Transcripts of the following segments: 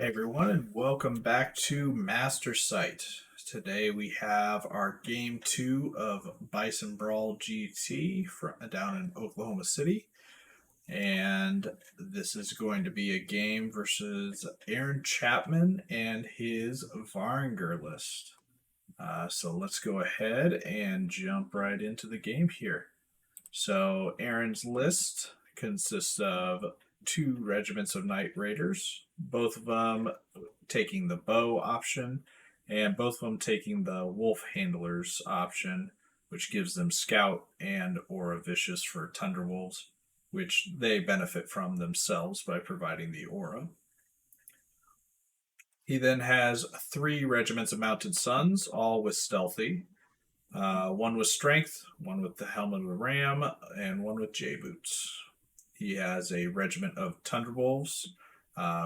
Hey everyone, and welcome back to Master Sight. Today we have our game 2 of Bison Brawl GT down in Oklahoma City. And this is going to be a game versus Aaron Chapman and his Varangur list. So let's go ahead and jump right into the game here. So Aaron's list consists of two regiments of Night Raiders, both of them taking the bow option, and both of them taking the wolf handlers option, which gives them scout and aura vicious for Thunderwolves, which they benefit from themselves by providing the aura. He then has three regiments of mounted sons, all with stealthy. One with strength, one with the helmet of the ram, and one with J boots. He has a regiment of Thunderwolves,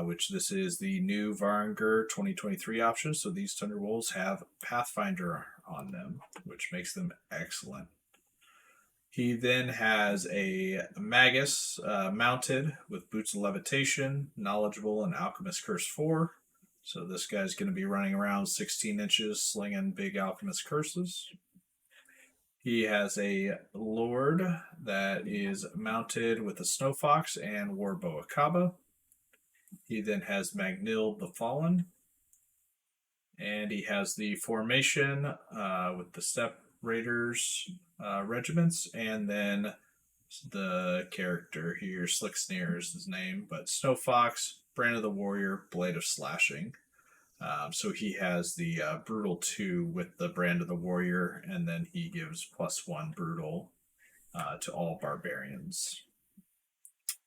which this is the new Varangur 2023 option. So these Thunderwolves have Pathfinder on them, which makes them excellent. He then has a Magus mounted with Boots of Levitation, Knowledgeable, and Alchemist Curse 4. So this guy's going to be running around 16 inches slinging big Alchemist Curses. He has a Lord that is mounted with a Snow Fox and Warbow Akaba. He then has Magnhild the Fallen. And he has the formation with the Step Raiders regiments, and then the character here, Slick Sneer is his name, but Snow Fox, Brand of the Warrior, Blade of Slashing. So he has the Brutal 2 with the Brand of the Warrior, and then he gives +1 Brutal to all Barbarians.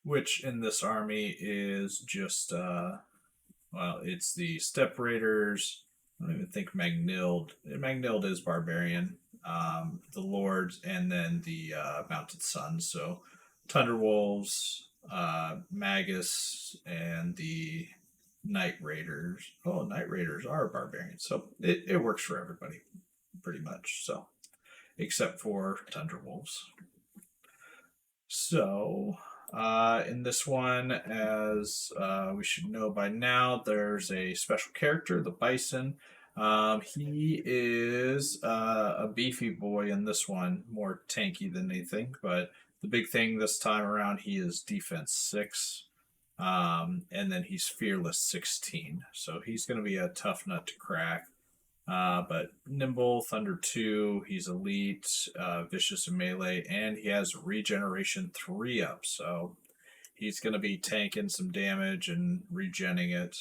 Which in this army is just, it's the Step Raiders. I don't even think Magnhild. Magnhild is Barbarian. The Lords, and then the Mounted Sons. So Thunderwolves, Magus, and the Night Raiders. Oh, Night Raiders are barbarians, so it works for everybody, pretty much. So, except for Thunderwolves. So, in this one, as we should know by now, there's a special character, the Bison. He is a beefy boy in this one, more tanky than anything, but the big thing this time around, he is defense 6. And then he's fearless 16. So he's going to be a tough nut to crack. But nimble, thunder 2, he's elite, vicious and melee, and he has regeneration 3 up. So he's going to be tanking some damage and regenning it.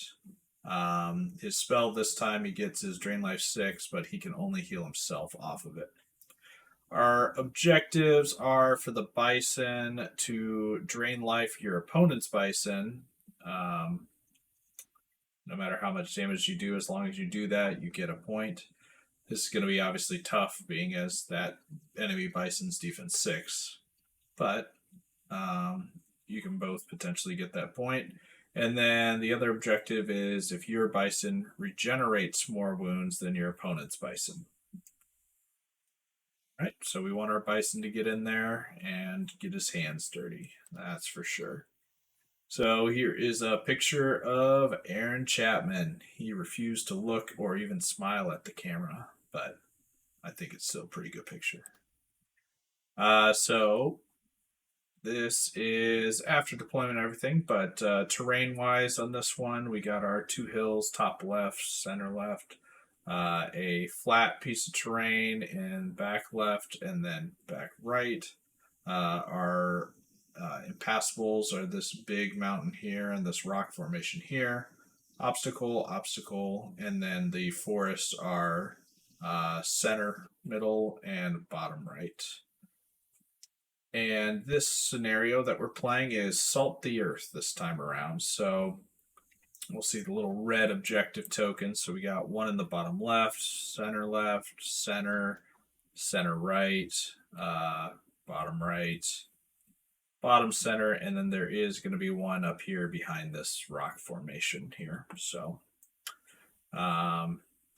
His spell this time, he gets his drain life 6, but he can only heal himself off of it. Our objectives are for the Bison to drain life your opponent's Bison. No matter how much damage you do, as long as you do that, you get a point. This is going to be obviously tough, being as that enemy Bison's defense 6. But you can both potentially get that point. And then the other objective is if your Bison regenerates more wounds than your opponent's Bison. Right, so we want our Bison to get in there and get his hands dirty. That's for sure. So here is a picture of Aaron Chapman. He refused to look or even smile at the camera, but I think it's still a pretty good picture. So this is after deployment and everything, but terrain-wise on this one, we got our 2 hills, top left, center left, a flat piece of terrain in back left and then back right. Our impassables are this big mountain here and this rock formation here. Obstacle, obstacle, and then the forests are center, middle, and bottom right. And this scenario that we're playing is Salt the Earth this time around. So we'll see the little red objective token. So we got one in the bottom left, center, center right, bottom center, and then there is going to be one up here behind this rock formation here. So,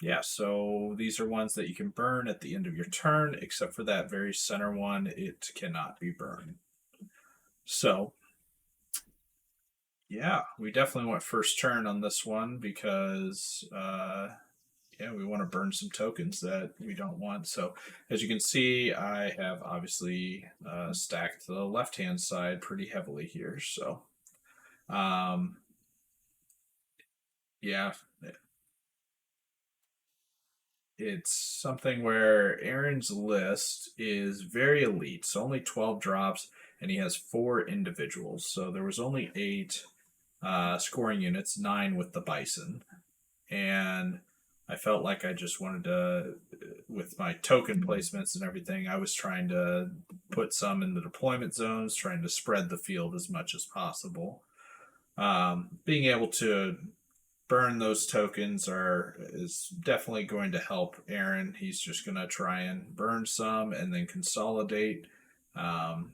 yeah, so these are ones that you can burn at the end of your turn, except for that very center one, it cannot be burned. So, Yeah, we definitely went first turn on this one because yeah, we want to burn some tokens that we don't want. So as you can see, I have obviously stacked the left hand side pretty heavily here. So um, yeah, it's something where Aaron's list is very elite. So only 12 drops, and he has 4 individuals. So there was only 8 scoring units, 9 with the Bison. And I felt like I just wanted to, with my token placements and everything, I was trying to put some in the deployment zones, trying to spread the field as much as possible. Being able to burn those tokens is definitely going to help Aaron. He's just going to try and burn some and then consolidate. Um,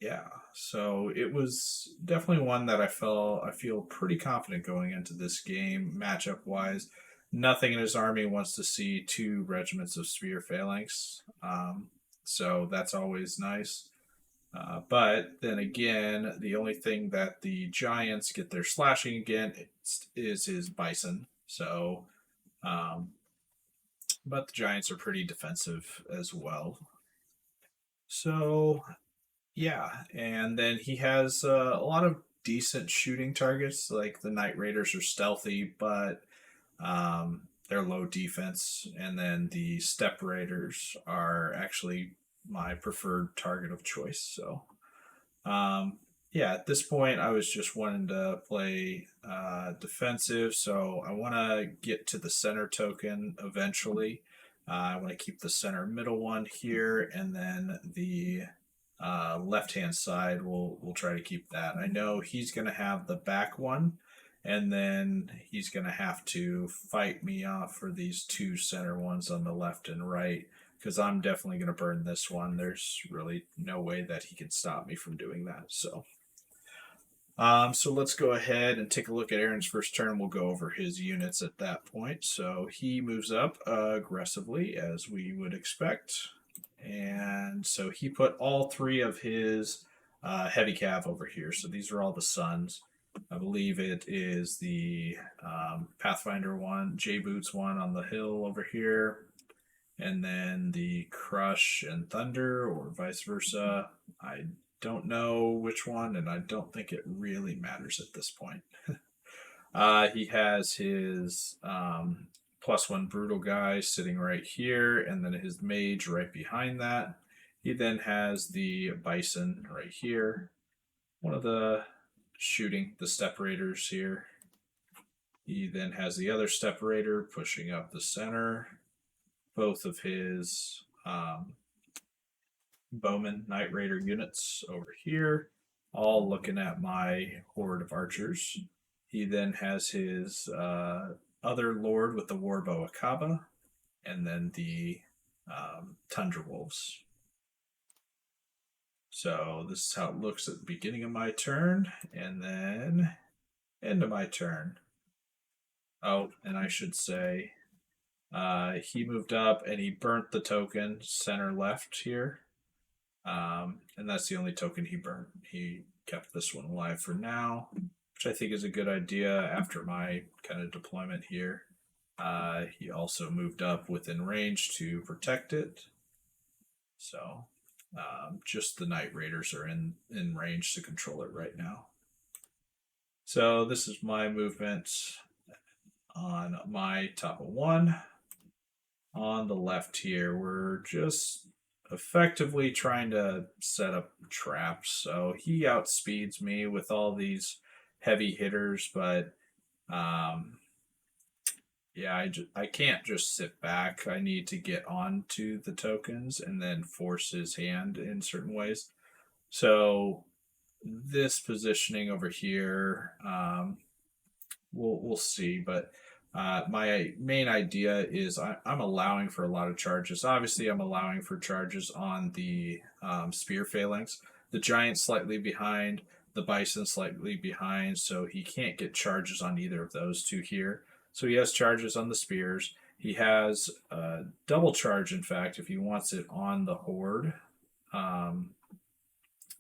yeah, so it was definitely one that I feel pretty confident going into this game matchup wise. Nothing in his army wants to see 2 regiments of spear phalanx, so that's always nice. But then again, the only thing that the giants get their slashing again is his bison. So, um, but the giants are pretty defensive as well. So yeah, and then he has a lot of decent shooting targets. Like the Night Raiders are stealthy, but they're low defense, and then the Step Raiders are actually my preferred target of choice. So um, yeah, at this point, I was just wanting to play defensive, so I want to get to the center token eventually. I want to keep the center middle one here, and then the left hand side, we'll try to keep that. I know he's going to have the back one, and then he's going to have to fight me off for these 2 center ones on the left and right because I'm definitely going to burn this one. There's really no way that he can stop me from doing that. So let's go ahead and take a look at Aaron's first turn. We'll go over his units at that point. So he moves up aggressively as we would expect. And so he put all 3 of his heavy cav over here. So these are all the sons. I believe it is the Pathfinder one, J Boots one on the hill over here, and then the Crush and Thunder, or vice versa. I don't know which one, and I don't think it really matters at this point. He has his +1 brutal guy sitting right here, and then his mage right behind that. He then has the bison right here. One of the shooting the step raiders here. He then has the other step raider pushing up the center. Both of his bowman night raider units over here, all looking at my horde of archers. He then has his other lord with the warbow Akaba, and then the tundra wolves. So this is how it looks at the beginning of my turn, and then end of my turn. Oh, and I should say, he moved up and he burnt the token center left here. And that's the only token he burned. He kept this one alive for now, which I think is a good idea after my kind of deployment here. He also moved up within range to protect it. So just the Night Raiders are in range to control it right now. So this is my movement on my top of 1. On the left here, we're just effectively trying to set up traps. So he outspeeds me with all these heavy hitters, but yeah, I can't just sit back. I need to get onto the tokens and then force his hand in certain ways. So this positioning over here, we'll see, but my main idea is I'm allowing for a lot of charges. Obviously, I'm allowing for charges on the spear phalanx. The giant slightly behind, the bison slightly behind, so he can't get charges on either of those 2 here. So he has charges on the spears. He has double charge, in fact, if he wants it on the horde. And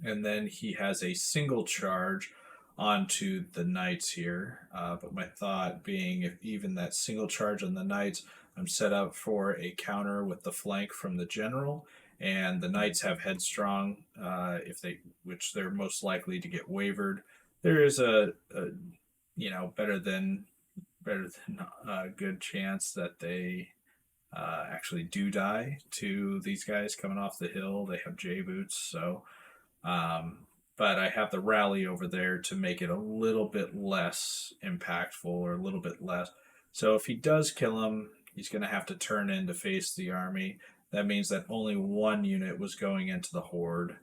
then he has a single charge onto the knights here. But my thought being, if even that single charge on the knights, I'm set up for a counter with the flank from the general, and the knights have headstrong, if they, which they're most likely to get wavered. There is a better than a good chance that they actually do die to these guys coming off the hill. They have J boots, so but I have the rally over there to make it a little bit less impactful or a little bit less. So if he does kill him, he's going to have to turn in to face the army. That means that only one unit was going into the horde,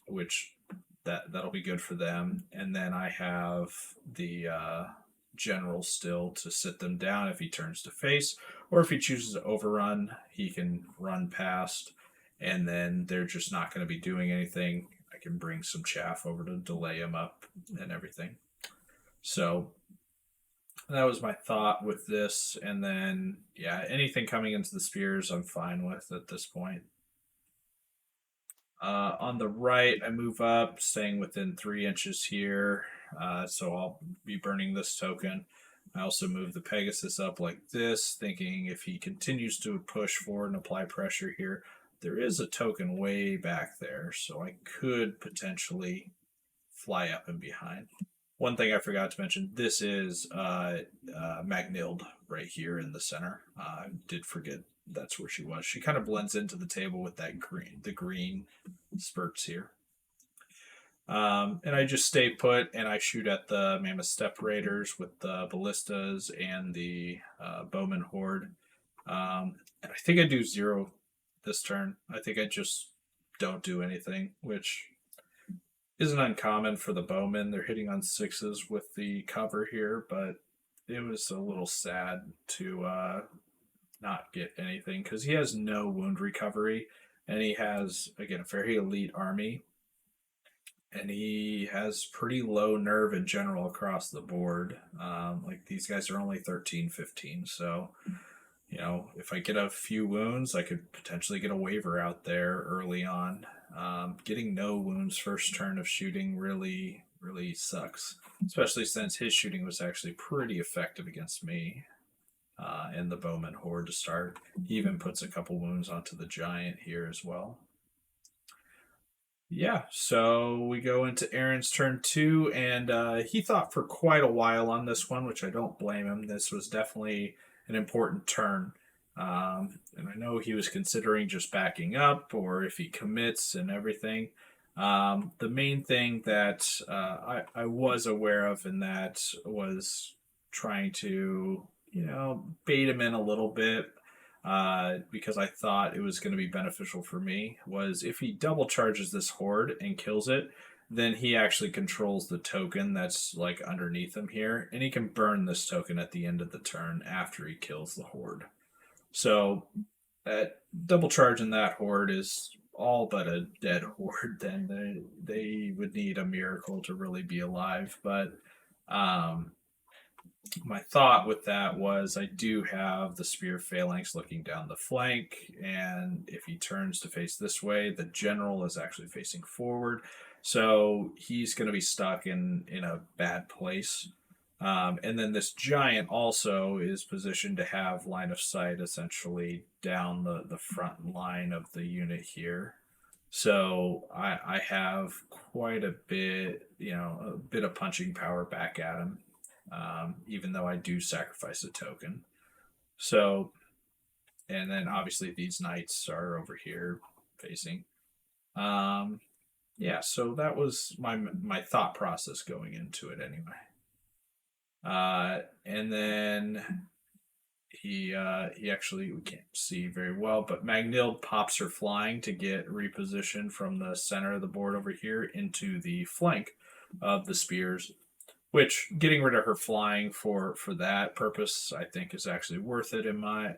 which that'll be good for them. And then I have the general still to sit them down if he turns to face, or if he chooses to overrun, he can run past, and then they're just not going to be doing anything. I can bring some chaff over to delay him up and everything. So that was my thought with this. And then, yeah, anything coming into the spears, I'm fine with at this point. On the right, I move up, staying within 3 inches here. So I'll be burning this token. I also move the Pegasus up like this, thinking if he continues to push forward and apply pressure here, there is a token way back there, so I could potentially fly up and behind. One thing I forgot to mention, this is Magnild right here in the center. I did forget that's where she was. She kind of blends into the table with the green spurts here. And I just stay put and I shoot at the Mammoth Steppe Raiders with the ballistas and the Bowman Horde. And I think I do 0 this turn. I think I just don't do anything, which isn't uncommon for the Bowmen. They're hitting on 6s with the cover here, but it was a little sad to not get anything because he has no wound recovery and he has, again, a very elite army. And he has pretty low nerve in general across the board. Like these guys are only 13, 15. So, if I get a few wounds, I could potentially get a waiver out there early on. Getting no wounds first turn of shooting really, really sucks, especially since his shooting was actually pretty effective against me and the Bowman Horde to start. He even puts a couple wounds onto the giant here as well. Yeah, so we go into Aaron's turn 2, and he thought for quite a while on this one, which I don't blame him. This was definitely an important turn. And I know he was considering just backing up or if he commits and everything. The main thing that I was aware of in that was trying to, bait him in a little bit because I thought it was going to be beneficial for me, was if he double charges this horde and kills it, then he actually controls the token that's like underneath him here, and he can burn this token at the end of the turn after he kills the horde. So double charging that horde is all but a dead horde. Then they would need a miracle to really be alive. But my thought with that was I do have the spear phalanx looking down the flank, and if he turns to face this way, the general is actually facing forward, so he's going to be stuck in a bad place. And then this giant also is positioned to have line of sight essentially down the front line of the unit here. So I have quite a bit, a bit of punching power back at him. Even though I do sacrifice a token. So, and then obviously these knights are over here facing. Yeah, so that was my thought process going into it anyway. And then he actually, we can't see very well, but Magnild pops her flying to get repositioned from the center of the board over here into the flank of the spears, which getting rid of her flying for that purpose I think is actually worth it in my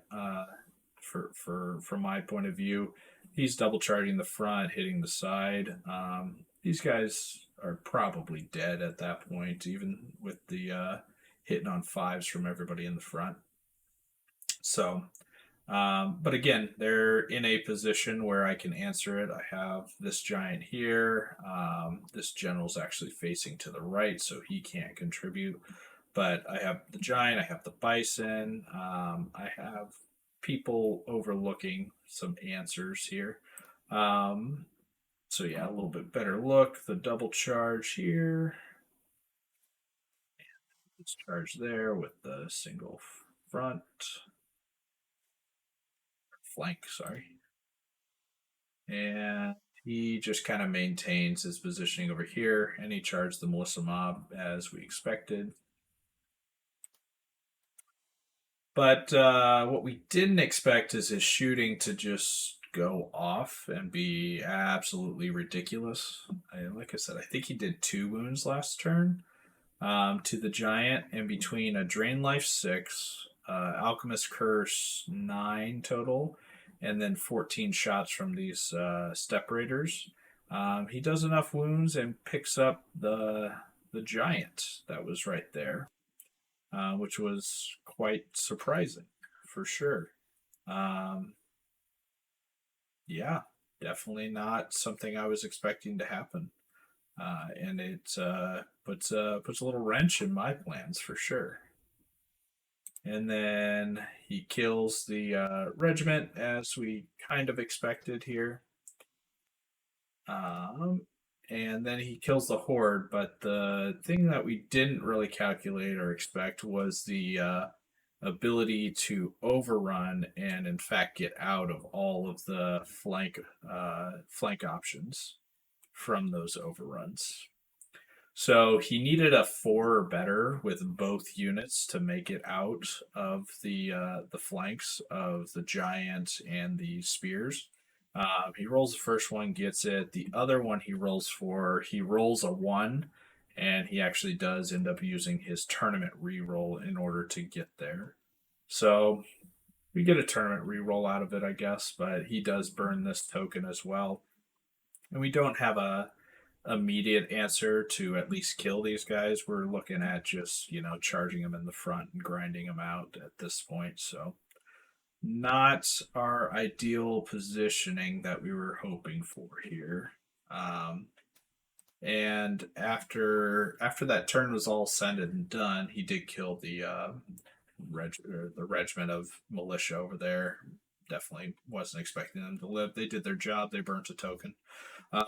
from my point of view. He's double charging the front, hitting the side. These guys are probably dead at that point, even with the hitting on 5s from everybody in the front. So But again, they're in a position where I can answer it. I have this giant here. This general's actually facing to the right, so he can't contribute. But I have the giant, I have the bison, I have people overlooking some answers here. Um, so yeah, a little bit better look. The double charge here. Let's charge there with the single front flank, sorry. And he just kind of maintains his positioning over here, and he charged the Melissa mob as we expected. But what we didn't expect is his shooting to just go off and be absolutely ridiculous. Like I said, I think he did 2 wounds last turn to the giant, and between a Drain Life 6, Alchemist Curse 9 total, and then 14 shots from these Step Raiders. He does enough wounds and picks up the giant that was right there, which was quite surprising for sure. Um, yeah, definitely not something I was expecting to happen. And it puts a little wrench in my plans for sure. And then he kills the regiment as we kind of expected here. Um, and then he kills the horde. But the thing that we didn't really calculate or expect was the ability to overrun and, in fact, get out of all of the flank options from those overruns. So he needed a 4 or better with both units to make it out of the flanks of the giant and the spears. He rolls the first one, gets it. The other one he rolls for, he rolls a 1, and he actually does end up using his tournament reroll in order to get there. So we get a tournament reroll out of it, I guess, but he does burn this token as well. And we don't have a immediate answer to at least kill these guys. We're looking at just, charging them in the front and grinding them out at this point. So, not our ideal positioning that we were hoping for here. Um, and after that turn was all said and done, he did kill the regiment of militia over there. Definitely wasn't expecting them to live. They did their job. They burnt a token.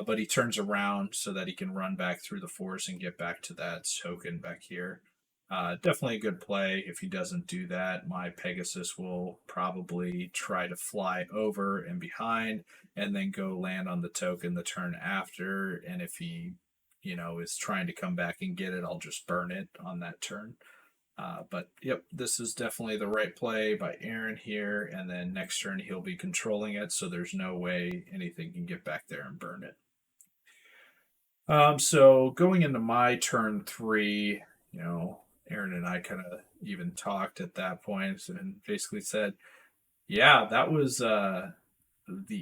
But he turns around so that he can run back through the forest and get back to that token back here. Definitely a good play. If he doesn't do that, my Pegasus will probably try to fly over and behind and then go land on the token the turn after. And if he, is trying to come back and get it, I'll just burn it on that turn. But yep, this is definitely the right play by Aaron here. And then next turn he'll be controlling it, so there's no way anything can get back there and burn it. So going into my turn 3, Aaron and I kind of even talked at that point and basically said, yeah, that was the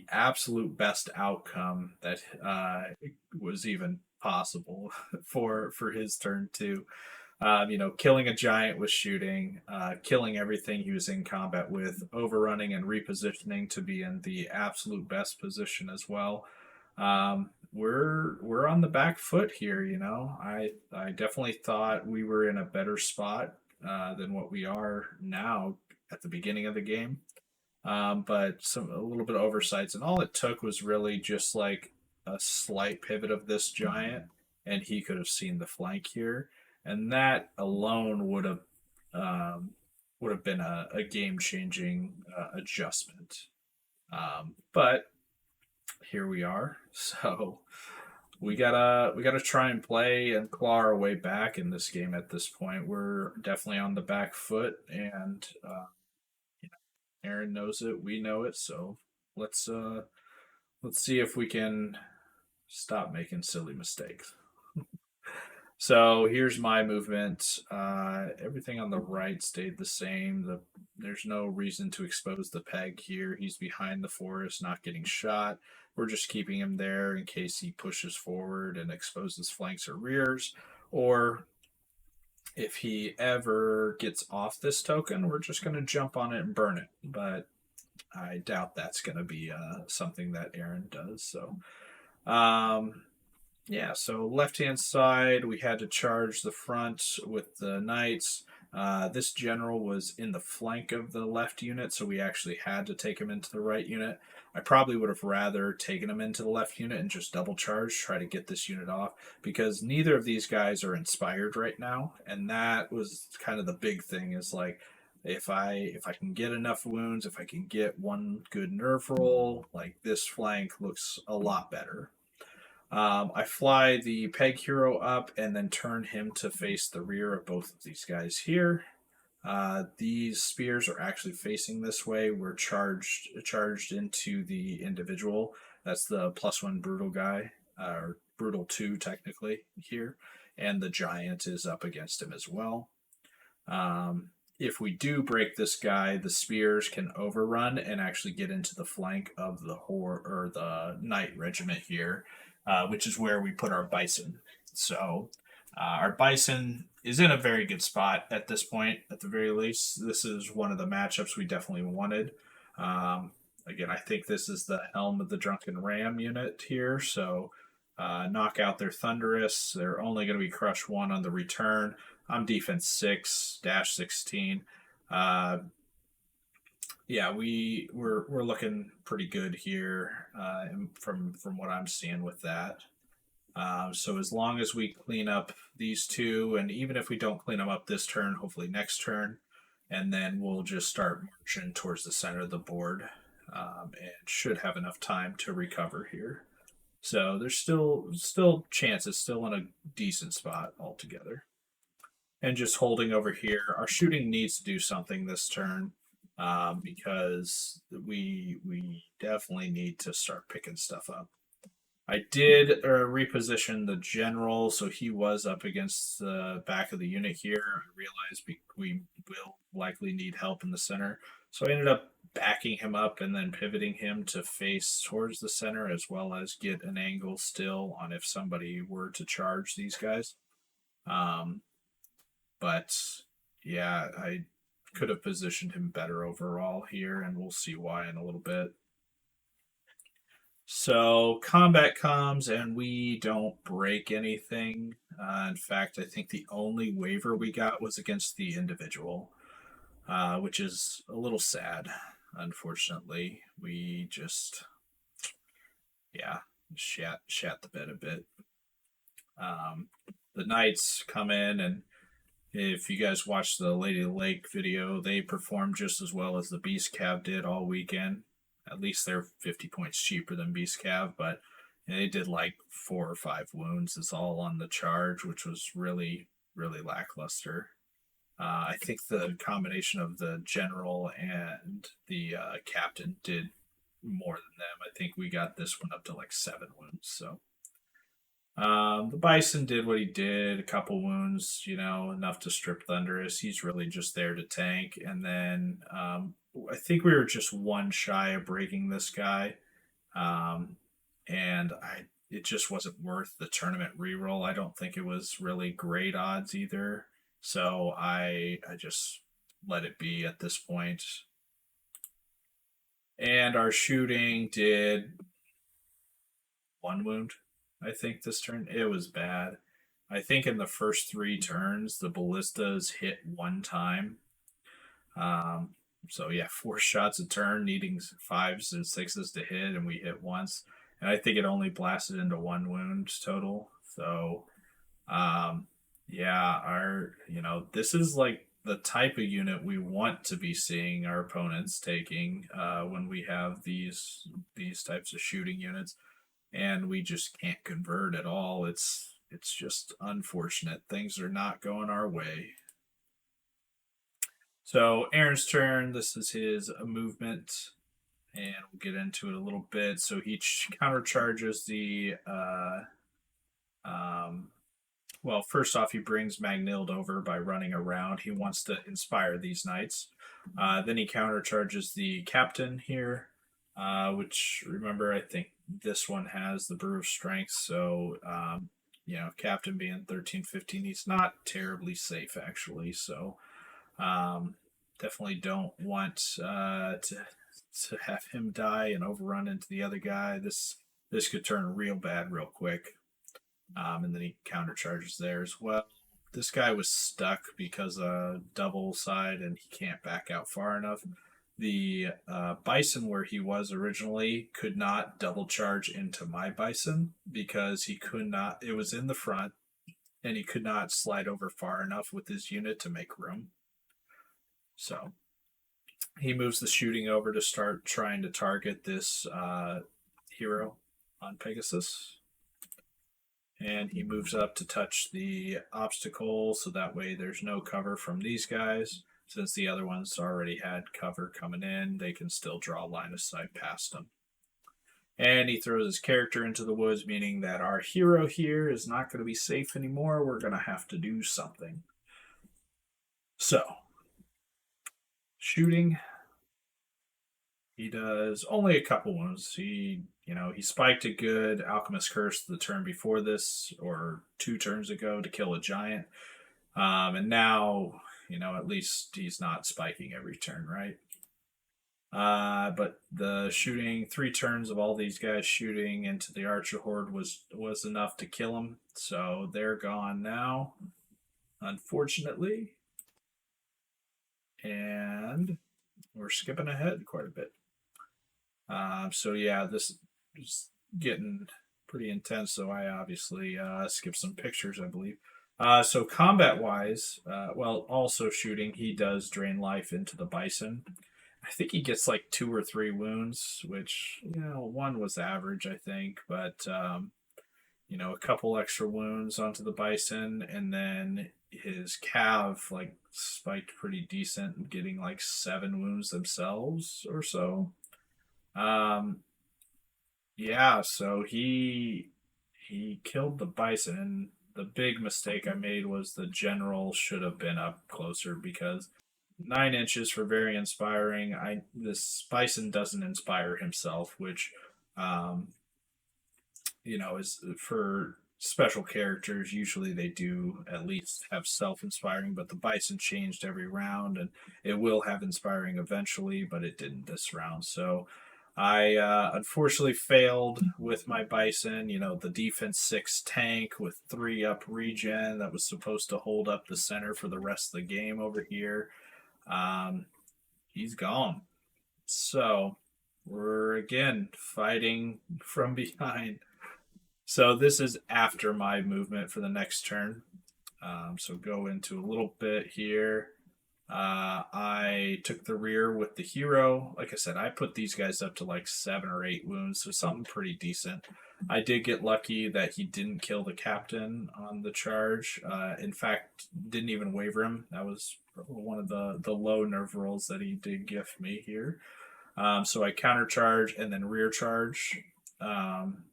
absolute best outcome that was even possible for his turn 2. Killing a giant with shooting, killing everything he was in combat with, overrunning and repositioning to be in the absolute best position as well. We're on the back foot here. I definitely thought we were in a better spot than what we are now at the beginning of the game. But a little bit of oversights, and all it took was really just like a slight pivot of this giant, and he could have seen the flank here, and that alone would have been a game changing adjustment. But here we are, so we gotta try and play and claw our way back in this game. At this point, we're definitely on the back foot, and Aaron knows it. We know it. So let's uh, let's see if we can stop making silly mistakes. So here's my movement. Everything on the right stayed the same. There's no reason to expose the peg here. He's behind the forest, not getting shot. We're just keeping him there in case he pushes forward and exposes flanks or rears. Or if he ever gets off this token, we're just going to jump on it and burn it. But I doubt that's going to be something that Aaron does. So, um, yeah, so left hand side, we had to charge the front with the knights. This general was in the flank of the left unit, so we actually had to take him into the right unit. I probably would have rather taken him into the left unit and just double charge, try to get this unit off, because neither of these guys are inspired right now, and that was kind of the big thing. Is like, if I can get enough wounds, if I can get one good nerf roll, like this flank looks a lot better. I fly the peg hero up and then turn him to face the rear of both of these guys here. These spears are actually facing this way. We're charged into the individual. That's the +1 brutal guy, or brutal 2 technically here, and the giant is up against him as well. If we do break this guy, the spears can overrun and actually get into the flank of the or the knight regiment here, which is where we put our bison. So our bison is in a very good spot at this point. At the very least, this is one of the matchups we definitely wanted. Again, I think this is the Helm of the Drunken Ram unit here. So knock out their Thunderous. They're only going to be crush 1 on the return. I'm defense 6-16. Yeah, we're looking pretty good here from what I'm seeing with that. So as long as we clean up these two, and even if we don't clean them up this turn, hopefully next turn, and then we'll just start marching towards the center of the board, and should have enough time to recover here. So there's still chances, still in a decent spot altogether. And just holding over here, our shooting needs to do something this turn, because we definitely need to start picking stuff up. I did reposition the general, so he was up against the back of the unit here. I realized we will likely need help in the center, so I ended up backing him up and then pivoting him to face towards the center, as well as get an angle still on if somebody were to charge these guys. But yeah, I could have positioned him better overall here, and we'll see why in a little bit. So combat comes and we don't break anything. In fact, I think the only waiver we got was against the individual, which is a little sad. Unfortunately, we just, yeah, shat the bed a bit. The knights come in, and if you guys watched the Lady Lake video, they performed just as well as the Beast Cav did all weekend. At least they're 50 points cheaper than Beast Cav, but they did like 4 or 5 wounds. It's all on the charge, which was really, really lackluster. I think the combination of the general and the captain did more than them. I think we got this one up to like 7 wounds. So the Bison did what he did, a couple wounds, enough to strip Thunderous. He's really just there to tank. And then I think we were just 1 shy of breaking this guy. And it just wasn't worth the tournament reroll. I don't think it was really great odds either. So I just let it be at this point. And our shooting did 1 wound, I think, this turn. It was bad. I think in the first 3 turns, the ballistas hit 1 time. So yeah, 4 shots a turn, needing 5s and 6s to hit, and we hit once. And I think it only blasted into 1 wound total. So, yeah, this is like the type of unit we want to be seeing our opponents taking when we have these types of shooting units, and we just can't convert at all. It's just unfortunate. Things are not going our way. So Aaron's turn. This is his movement, and we'll get into it a little bit. So he countercharges the. Well, first off, he brings Magnild over by running around. He wants to inspire these knights. Then he countercharges the captain here, which, remember, I think this one has the Brew of Strength. So, captain being 13-15, he's not terribly safe, actually. So, definitely don't want to to have him die and overrun into the other guy. This could turn real bad real quick. And then he countercharges there as well. This guy was stuck because double side and he can't back out far enough. The Bison where he was originally could not double charge into my Bison because he could not. It was in the front and he could not slide over far enough with his unit to make room. So he moves the shooting over to start trying to target this hero on Pegasus. And he moves up to touch the obstacle, so that way there's no cover from these guys. Since the other ones already had cover coming in, they can still draw line of sight past them. And he throws his character into the woods, meaning that our hero here is not going to be safe anymore. We're going to have to do something. So, shooting. He does only a couple wounds. He spiked a good Alchemist Curse the turn before this, or 2 turns ago, to kill a giant. And now, at least he's not spiking every turn, right? But the shooting, 3 turns of all these guys shooting into the Archer Horde was enough to kill him. So they're gone now, unfortunately. And we're skipping ahead quite a bit. So yeah, this is getting pretty intense, so I obviously skipped some pictures, I believe. So combat-wise, also shooting, he does drain life into the Bison. I think he gets like 2 or 3 wounds, which, 1 was average, I think, but, a couple extra wounds onto the Bison, and then his Cav, spiked pretty decent, getting like 7 wounds themselves or so. So he killed the Bison, and the big mistake I made was the general should have been up closer because 9 inches for very inspiring. This Bison doesn't inspire himself, which is for special characters. Usually they do at least have self-inspiring, but the Bison changed every round, and it will have inspiring eventually, but it didn't this round. So I unfortunately failed with my Bison. The defense 6 tank with 3 up regen that was supposed to hold up the center for the rest of the game over here. He's gone. So we're again fighting from behind. So this is after my movement for the next turn. So go into a little bit here. I took the rear with the hero. Like I said, I put these guys up to like 7 or 8 wounds, so something pretty decent. I did get lucky that he didn't kill the captain on the charge. In fact, didn't even waver him. That was one of the low nerve rolls that he did gift me here. So I counter charge and then rear charge. And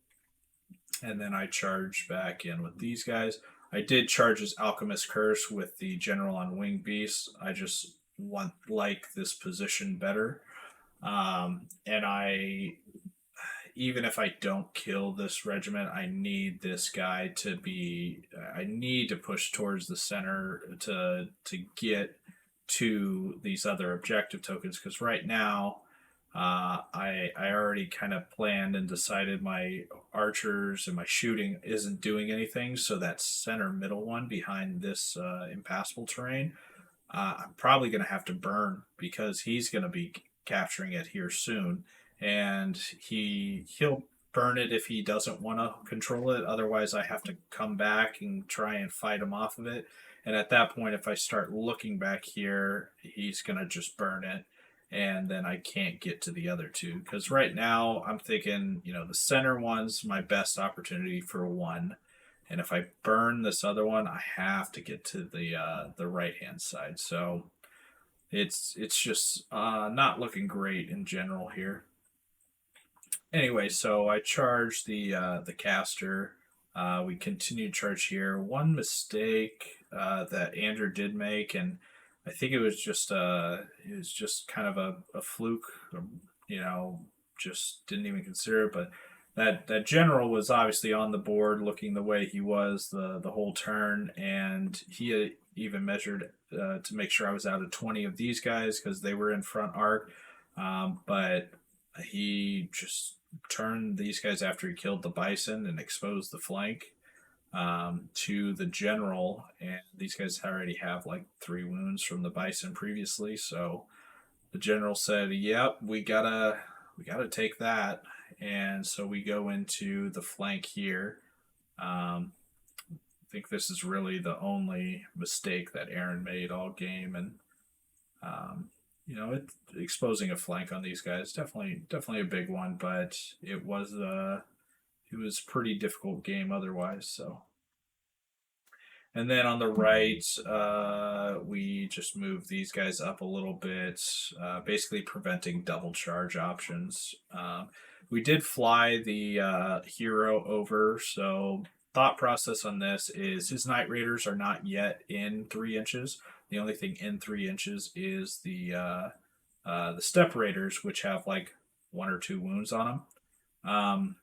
then I charge back in with these guys. I did charge his Alchemist Curse with the General on Winged Beast. I just like this position better. And even if I don't kill this regiment, I need this guy to be. I need to push towards the center to get to these other objective tokens, because right now I already kind of planned and decided my archers and my shooting isn't doing anything. So that center middle one behind this impassable terrain, I'm probably going to have to burn because he's going to be capturing it here soon, and he'll burn it if he doesn't want to control it. Otherwise, I have to come back and try and fight him off of it. And at that point, if I start looking back here, he's going to just burn it. And then I can't get to the other 2. Because right now, I'm thinking, the center one's my best opportunity for 1. And if I burn this other one, I have to get to the right-hand side. So it's just not looking great in general here. Anyway, so I charge the caster. We continue to charge here. One mistake that Andrew did make, and I think it was just kind of a fluke, just didn't even consider it. But that general was obviously on the board, looking the way he was the whole turn, and he had even measured to make sure I was out of 20 of these guys because they were in front arc. But he just turned these guys after he killed the bison and exposed the flank to the general. And these guys already have like 3 wounds from the bison previously, so the general said, "Yep, we gotta take that." And so we go into the flank here. I think this is really the only mistake that Aaron made all game, and um, exposing a flank on these guys definitely a big one, but it was a pretty difficult game otherwise. So, and then on the right, we just move these guys up a little bit, basically preventing double charge options. We did fly the hero over, so thought process on this is his Night Raiders are not yet in 3 inches. The only thing in 3 inches is the Step Raiders, which have like 1 or 2 wounds on them.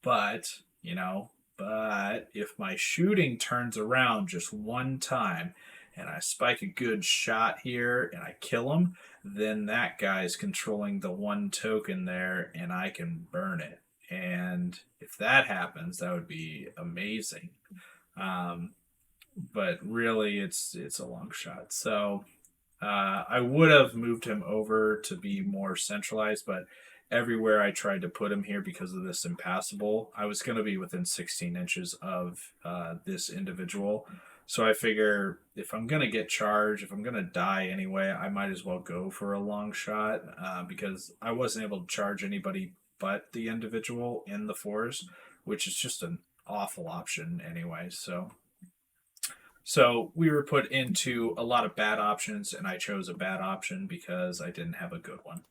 But you know, but if my shooting turns around just one time and I spike a good shot here and I kill him, then that guy's controlling the 1 token there and I can burn it. And if that happens, that would be amazing. Um, but really, it's a long shot. So I would have moved him over to be more centralized, but everywhere I tried to put him here because of this impassable, I was going to be within 16 inches of this individual. So I figure if I'm going to get charged, if I'm going to die anyway, I might as well go for a long shot because I wasn't able to charge anybody but the individual in the forest, which is just an awful option anyway. So we were put into a lot of bad options, and I chose a bad option because I didn't have a good one.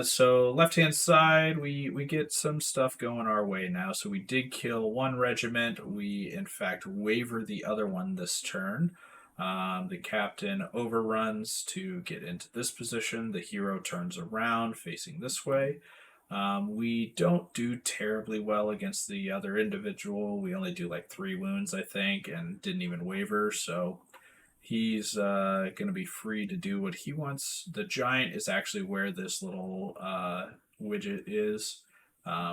So left hand side, we get some stuff going our way now. So we did kill 1 regiment. We in fact waver the other one this turn. The captain overruns to get into this position. The hero turns around facing this way. We don't do terribly well against the other individual. We only do like 3 wounds, I think, and didn't even waver. So he's going to be free to do what he wants. The giant is actually where this little widget is.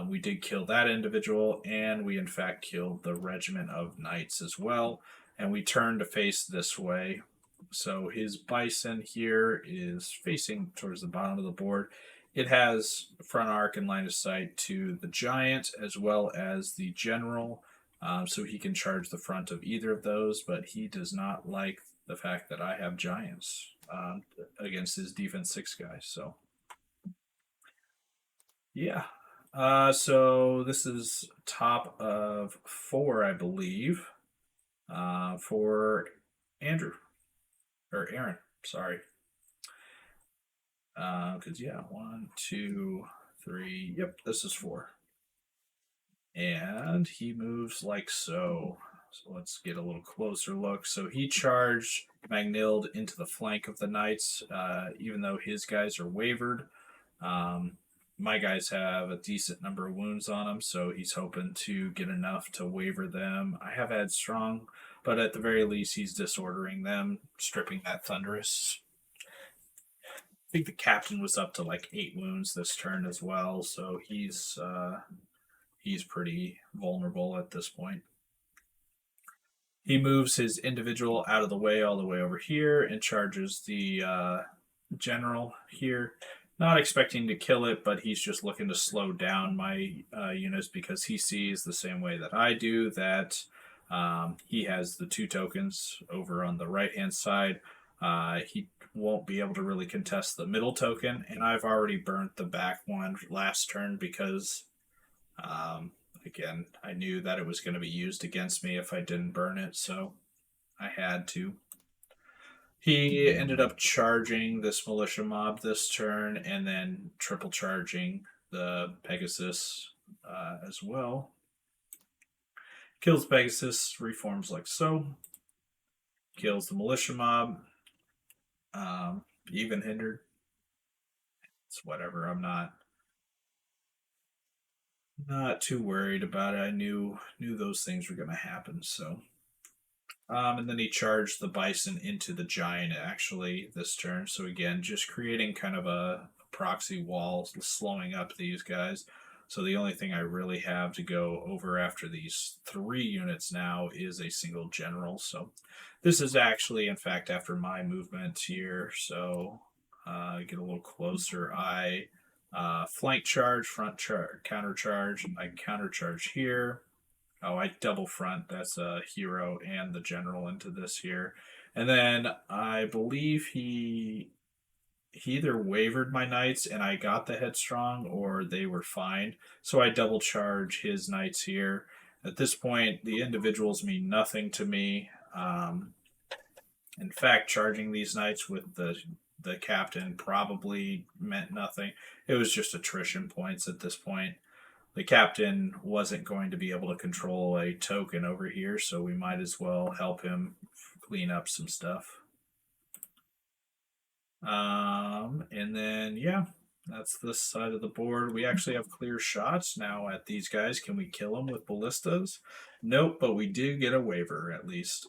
We did kill that individual, and we in fact killed the regiment of knights as well. And we turn to face this way. So his bison here is facing towards the bottom of the board. It has front arc and line of sight to the giant as well as the general, so he can charge the front of either of those, but he does not like the fact that I have giants against his defense 6 guys. So, yeah. So this is top of 4, I believe, for Andrew or Aaron. Sorry. Because yeah, 1, 2, 3. Yep, this is 4. And he moves like so. So let's get a little closer look. So he charged Magnilled into the flank of the knights, even though his guys are wavered. My guys have a decent number of wounds on them, so he's hoping to get enough to waver them. I have had strong, but at the very least, he's disordering them, stripping that Thunderous. I think the captain was up to like 8 wounds this turn as well, so he's pretty vulnerable at this point. He moves his individual out of the way all the way over here and charges the general here. Not expecting to kill it, but he's just looking to slow down my units because he sees the same way that I do that he has the 2 tokens over on the right hand side. He won't be able to really contest the middle token, and I've already burnt the back one last turn because again, I knew that it was going to be used against me if I didn't burn it, so I had to. He ended up charging this militia mob this turn and then triple charging the Pegasus as well. Kills Pegasus, reforms like so. Kills the militia mob. Even hindered. It's whatever. I'm not too worried about it. I knew those things were going to happen, so And then he charged the bison into the giant actually this turn. So again, just creating kind of a proxy wall, slowing up these guys. So the only thing I really have to go over after these 3 units now is a single general. So this is actually, in fact, after my movement here. So get a little closer. I flank charge, front charge, counter charge. I counter charge here. Oh, I double front. That's a hero and the general into this here. And then I believe he either wavered my knights and I got the headstrong or they were fine. So I double charge his knights here. At this point, the individuals mean nothing to me. In fact, charging these knights with the captain probably meant nothing. It was just attrition points at this point. The captain wasn't going to be able to control a token over here, so we might as well help him clean up some stuff. And then, yeah, that's this side of the board. We actually have clear shots now at these guys. Can we kill them with ballistas? Nope, but we do get a waiver at least.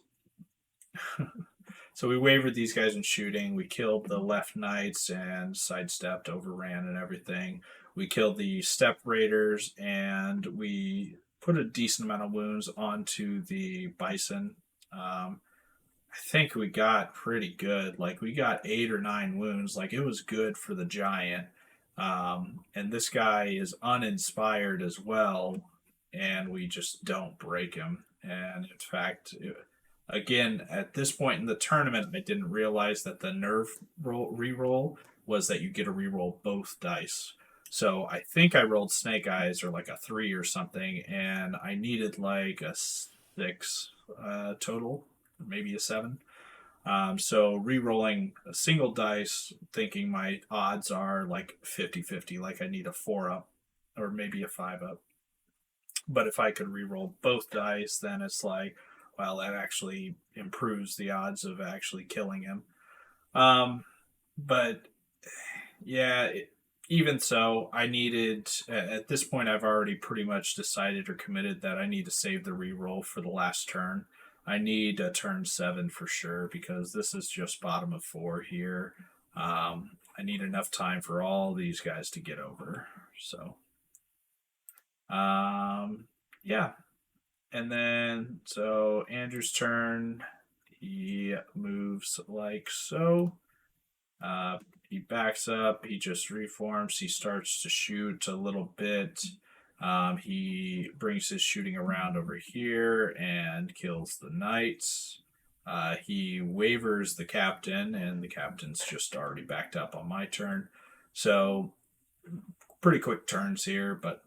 So we wavered these guys in shooting. We killed the left knights and sidestepped, overran, and everything. We killed the step raiders and we put a decent amount of wounds onto the bison. I think we got pretty good. Like we got 8 or 9 wounds. Like it was good for the giant. And this guy is uninspired as well, and we just don't break him. And in fact, again, at this point in the tournament, I didn't realize that the nerve reroll was that you get to reroll both dice. So I think I rolled snake eyes or like a 3 or something, and I needed like a 6 total, maybe a 7. So re-rolling a single dice, thinking my odds are like 50-50, like I need a 4 up or maybe a 5 up. But if I could re-roll both dice, then it's like, well, that actually improves the odds of actually killing him. But yeah, even so, I needed, at this point, I've already pretty much decided or committed that I need to save the re-roll for the last turn. I need a turn 7 for sure because this is just bottom of 4 here. I need enough time for all these guys to get over. So, yeah. And then, so Andrew's turn. He moves like so. He backs up. He just reforms. He starts to shoot a little bit. He brings his shooting around over here and kills the knights. He wavers the captain, and the captain's just already backed up on my turn. So, pretty quick turns here, but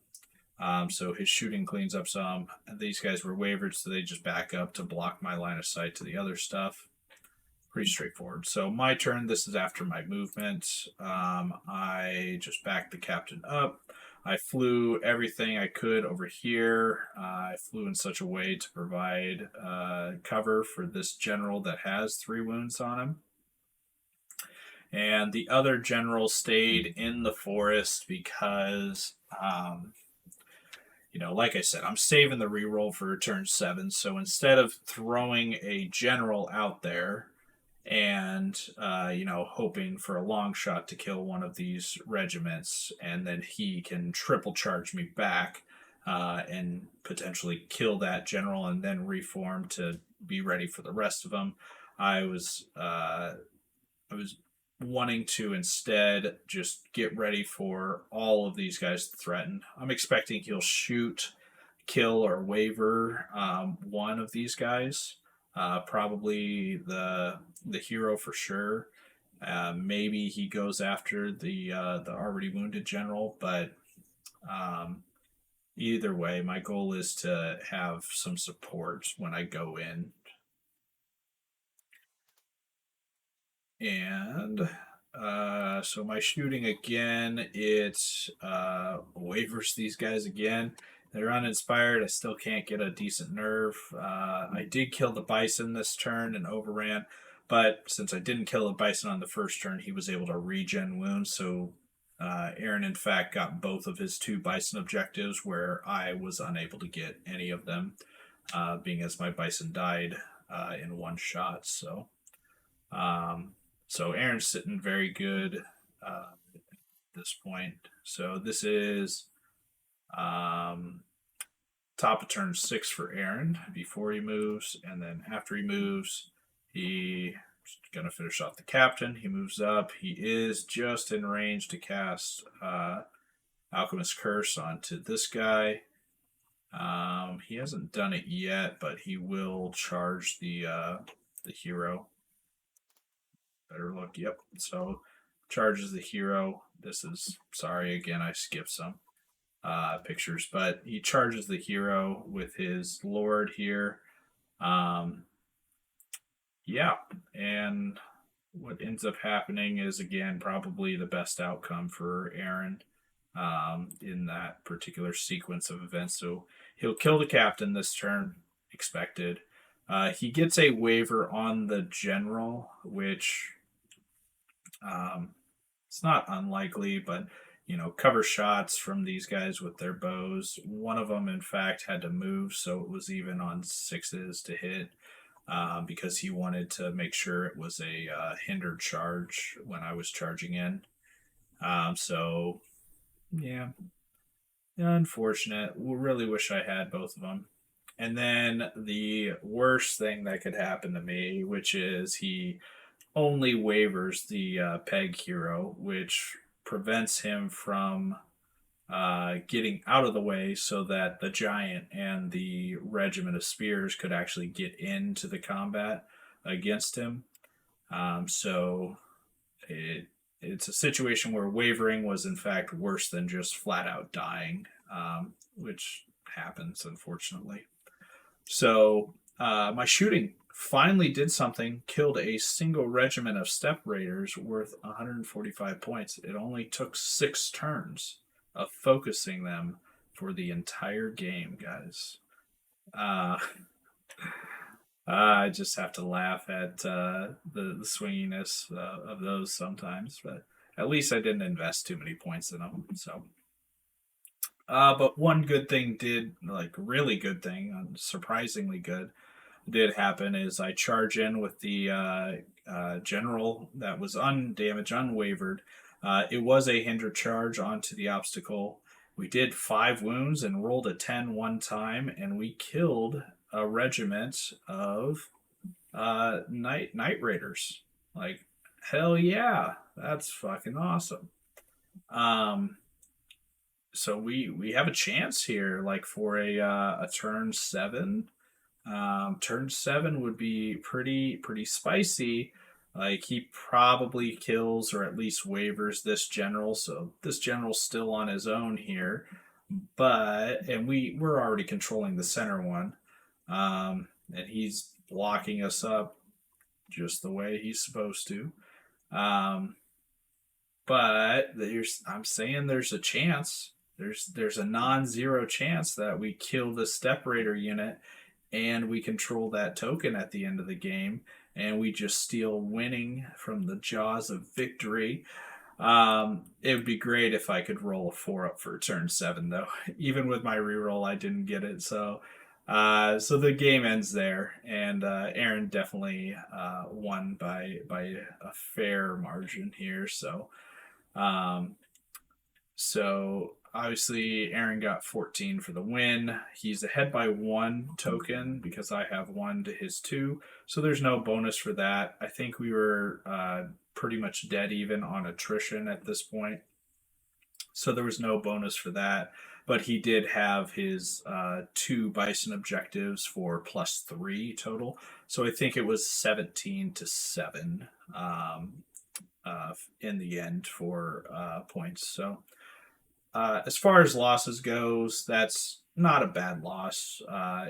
so his shooting cleans up some. These guys were wavered, so they just back up to block my line of sight to the other stuff. Pretty straightforward. So my turn. This is after my movement. I just backed the captain up. I flew everything I could over here. I flew in such a way to provide cover for this general that has 3 wounds on him. And the other general stayed in the forest because, like I said, I'm saving the reroll for turn 7. So instead of throwing a general out there and hoping for a long shot to kill one of these regiments, and then he can triple charge me back and potentially kill that general and then reform to be ready for the rest of them. I was wanting to instead just get ready for all of these guys to threaten. I'm expecting he'll shoot, kill, or waver one of these guys. Probably the hero for sure. Maybe he goes after the already wounded general, but either way, my goal is to have some support when I go in. And so my shooting again, it wavers these guys again. They're uninspired. I still can't get a decent nerve. I did kill the bison this turn and overran, but since I didn't kill the bison on the first turn, he was able to regen wounds. So Aaron, in fact, got both of his 2 bison objectives where I was unable to get any of them, being as my bison died in one shot. Um, so Aaron's sitting very good at this point. So this is um, top of turn 6 for Aaron before he moves, and then after he moves, he's gonna finish off the captain. He moves up. He is just in range to cast Alchemist Curse onto this guy. He hasn't done it yet, but he will charge the hero. Better look. Yep. So charges the hero. This is sorry again. I skipped some pictures, but he charges the hero with his lord here. Yeah, and what ends up happening is again probably the best outcome for Aaron in that particular sequence of events. So he'll kill the captain this turn, expected. He gets a waiver on the general, which it's not unlikely, but cover shots from these guys with their bows. One of them, in fact, had to move, so it was even on 6s to hit because he wanted to make sure it was a hindered charge when I was charging in. So, yeah, unfortunate. We really wish I had both of them. And then the worst thing that could happen to me, which is he only waivers the peg hero, which prevents him from getting out of the way so that the giant and the regiment of spears could actually get into the combat against him. So it's a situation where wavering was in fact worse than just flat out dying, which happens unfortunately. So my shooting finally did something, killed a single regiment of steppe raiders worth 145 points. It only took 6 turns of focusing them for the entire game, guys. I just have to laugh at the swinginess of those sometimes, but at least I didn't invest too many points in them. So, but one good thing did, like really good thing, surprisingly good, did happen is I charge in with the general that was undamaged, unwavered. It was a hinder charge onto the obstacle. We did 5 wounds and rolled a 10 one time, and we killed a regiment of night raiders. Like hell yeah, that's fucking awesome. So we have a chance here, like for a turn 7. Turn 7 would be pretty spicy. Like he probably kills or at least waivers this general, so this general's still on his own here. But and we're already controlling the center one, and he's blocking us up just the way he's supposed to. But I'm saying there's a chance. There's a non-zero chance that we kill the Step Raider unit and we control that token at the end of the game, and we just steal winning from the jaws of victory. It would be great if I could roll a 4 up for turn 7, though. Even with my reroll, I didn't get it. So the game ends there, and Aaron definitely won by a fair margin here. Um, so obviously, Aaron got 14 for the win. He's ahead by 1 token because I have 1 to his 2. So there's no bonus for that. I think we were pretty much dead even on attrition at this point. So there was no bonus for that. But he did have his 2 Bison objectives for +3 total. So I think it was 17 to 7 in the end for points. So as far as losses goes, that's not a bad loss.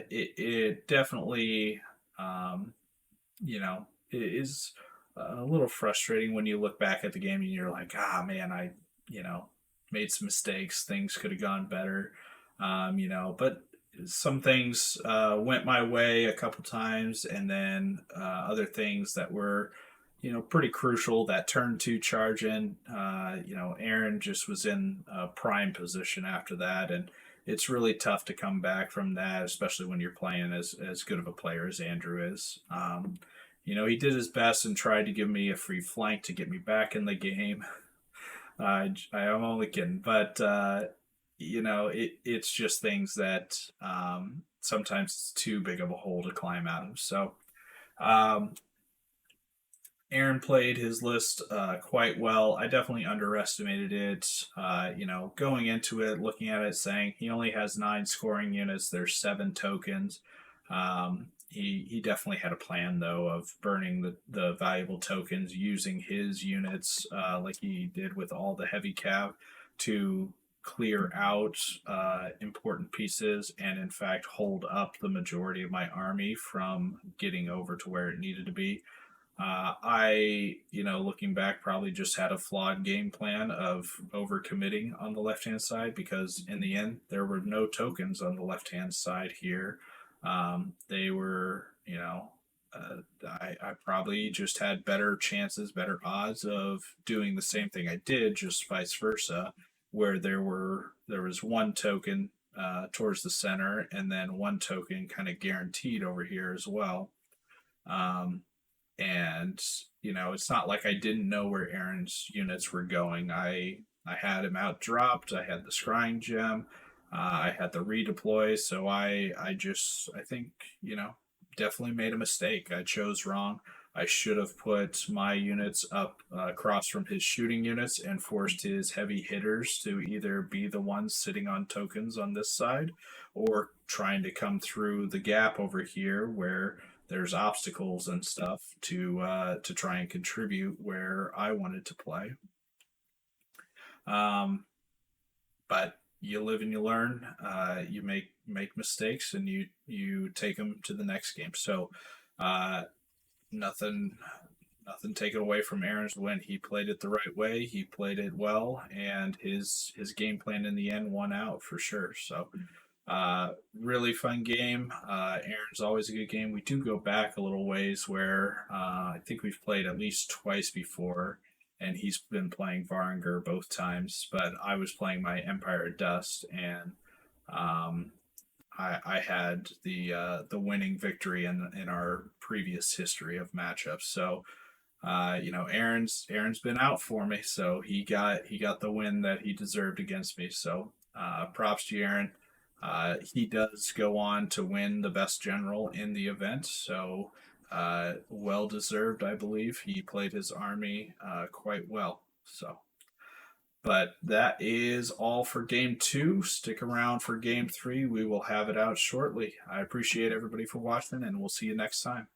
It definitely, it is a little frustrating when you look back at the game and you're like, man, I, made some mistakes. Things could have gone better, but some things went my way a couple times, and then other things that were pretty crucial. That turn 2 charge in, Aaron just was in a prime position after that, and it's really tough to come back from that, especially when you're playing as good of a player as Andrew is. He did his best and tried to give me a free flank to get me back in the game. I'm only kidding, but it's just things that sometimes it's too big of a hole to climb out of. So um, Aaron played his list quite well. I definitely underestimated it. Going into it, looking at it, saying he only has 9 scoring units. There's 7 tokens. He definitely had a plan though of burning the valuable tokens, using his units like he did with all the heavy cav to clear out important pieces and in fact hold up the majority of my army from getting over to where it needed to be. Looking back, probably just had a flawed game plan of overcommitting on the left hand side because in the end, there were no tokens on the left hand side here. They were, I probably just had better chances, better odds of doing the same thing I did, just vice versa, where there was one token towards the center and then one token kind of guaranteed over here as well. And it's not like I didn't know where Aaron's units were going. I had him out dropped. I had the scrying gem. I had the redeploy. So I think definitely made a mistake. I chose wrong. I should have put my units up across from his shooting units and forced his heavy hitters to either be the ones sitting on tokens on this side or trying to come through the gap over here where there's obstacles and stuff to try and contribute where I wanted to play. But you live and you learn. You make mistakes and you take them to the next game. So nothing taken away from Aaron's win. He played it the right way. He played it well, and his game plan in the end won out for sure. So really fun game. Aaron's always a good game. We do go back a little ways where I think we've played at least twice before, and he's been playing Varangur both times. But I was playing my Empire of Dust, and I had the winning victory in our previous history of matchups. So Aaron's been out for me, so he got the win that he deserved against me. So props to Aaron. He does go on to win the best general in the event, so well deserved, I believe. He played his army quite well. So, but that is all for game 2. Stick around for game 3. We will have it out shortly. I appreciate everybody for watching, and we'll see you next time.